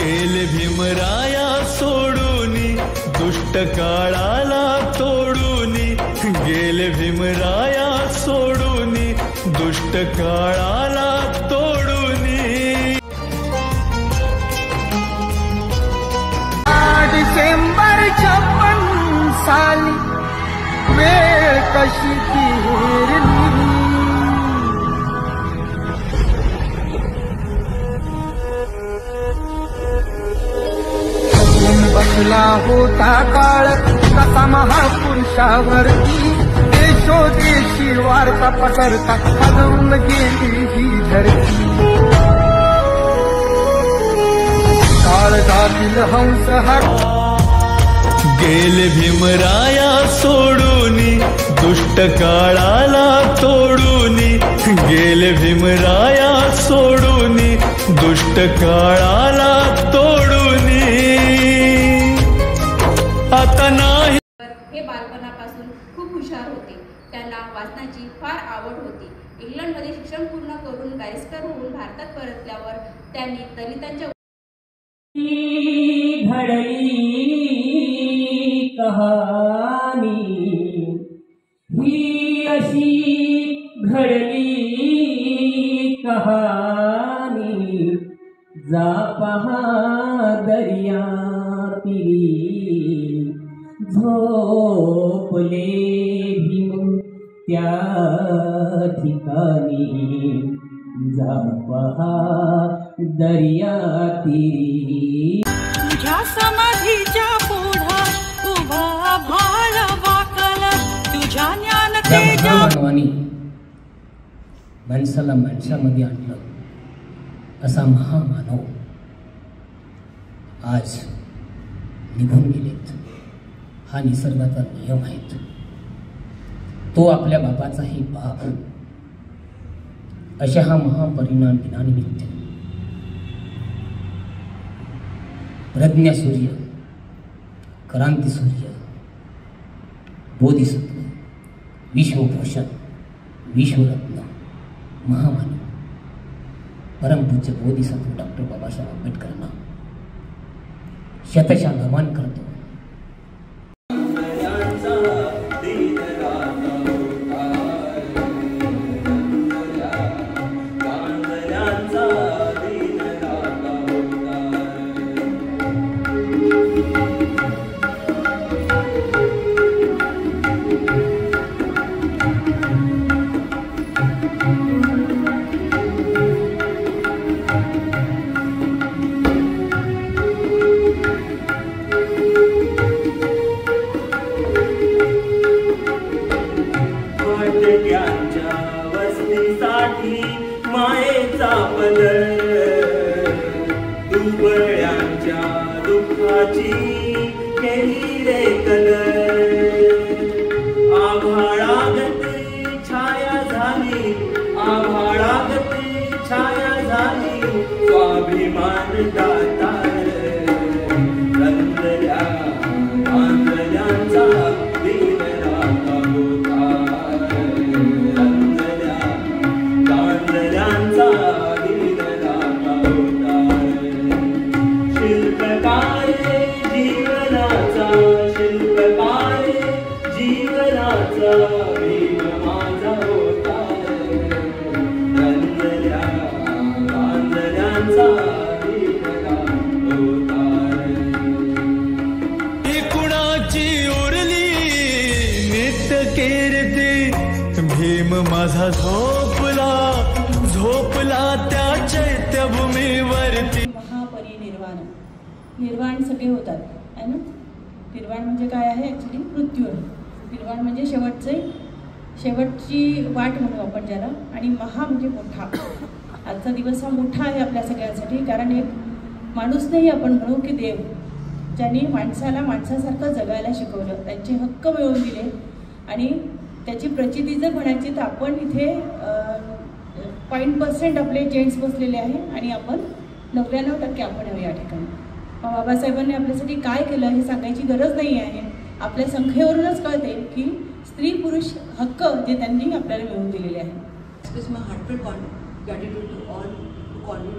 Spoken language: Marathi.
गेले भीमराया सोडूनी दुष्ट काळाला तोडूनी गेले भीमराया सोडूनी दुष्ट काळाला तोडूनी डिसेंबर 56 साली वेळ कशी फिरली बसला होता काळ कसा महापुरुषावरती देशोदेशी वार्ता पसरता हलवून गेली ही धरती काळजातील हंस गेले भीमराया सोडूनी दुष्ट काळाला तोडूनी गेले भीमराया सोडूनी दुष्ट काळाला तोडूनी आता नाही. हे बालपणापासून खूप हुशार होते. त्यांना वाचनाची फार आवड होती. इंग्लंडमध्ये शिक्षण पूर्ण करून बॅरिस्टर होऊन भारतात परतल्यावर त्यांनी दलितांच्या घडली कहाणी ही अशी घडली कहाणी जा पहा दर्या तीरी झोपले भीम त्या ठिकाणी जा पहा दर्या तीरी तुझ्या समाधीच्या पुढा उभा भाळ वाकला तुझ्या ज्ञान तेजा भगवानी माणसाला माणसामध्ये आणलं असा महामानव आज निघून गेलेत. हा निसर्गाचा नियम आहे. तो आपल्या बापाचाही बाप अशा हा महापरिणाम दिनानिमित्त प्रज्ञा सूर्य, क्रांती सूर्य, बोधिसत्व, विश्वभूषण, विश्वरत्न, महामानव परमपूज्य बोधिसत्व डॉक्टर बाबासाहेब आंबेडकरांना शतशः नमन करतो. मायेचा पदर दुबळ्यांच्या दुःखाची केली रे कदर आभाळागती छाया झाली आभाळागती छाया झाली स्वाभिमान दातार रंगल्या आंधळ्यांचा दिन राता होता शिल्पकार जीवनाचा भीम माझा होता रंगल्या गांजऱ्यांचा होता कुणाची उरली नित्य कीर्ती भीम माझा झोपला त्या चैत्यभूमीवरती. महापरिनिर्वाण निर्वाण सगळे होतात आहे ना. निर्वाण म्हणजे काय आहे ॲक्च्युली मृत्यू आहे. निर्वाण म्हणजे शेवटची वाट म्हणू आपण ज्याला. आणि महा म्हणजे मोठा. आजचा दिवस हा मोठा आहे आपल्या सगळ्यांसाठी कारण एक माणूस नाही आपण म्हणू की देव ज्यांनी माणसाला माणसासारखं जगायला शिकवलं त्यांचे हक्क मिळवून दिले आणि त्याची प्रचिती जर म्हणायची तर आपण इथे 0.% आपले जेंट्स बसलेले आहे आणि आपण 99% आपण आहे या ठिकाणी. बाबासाहेबांनी आपल्यासाठी काय केलं हे सांगायची गरज नाही आहे. आपल्या संख्येवरूनच कळते की स्त्री पुरुष हक्क जे त्यांनी आपल्याला मिळवून दिलेले आहे. Express my heartfelt gratitude to all who called me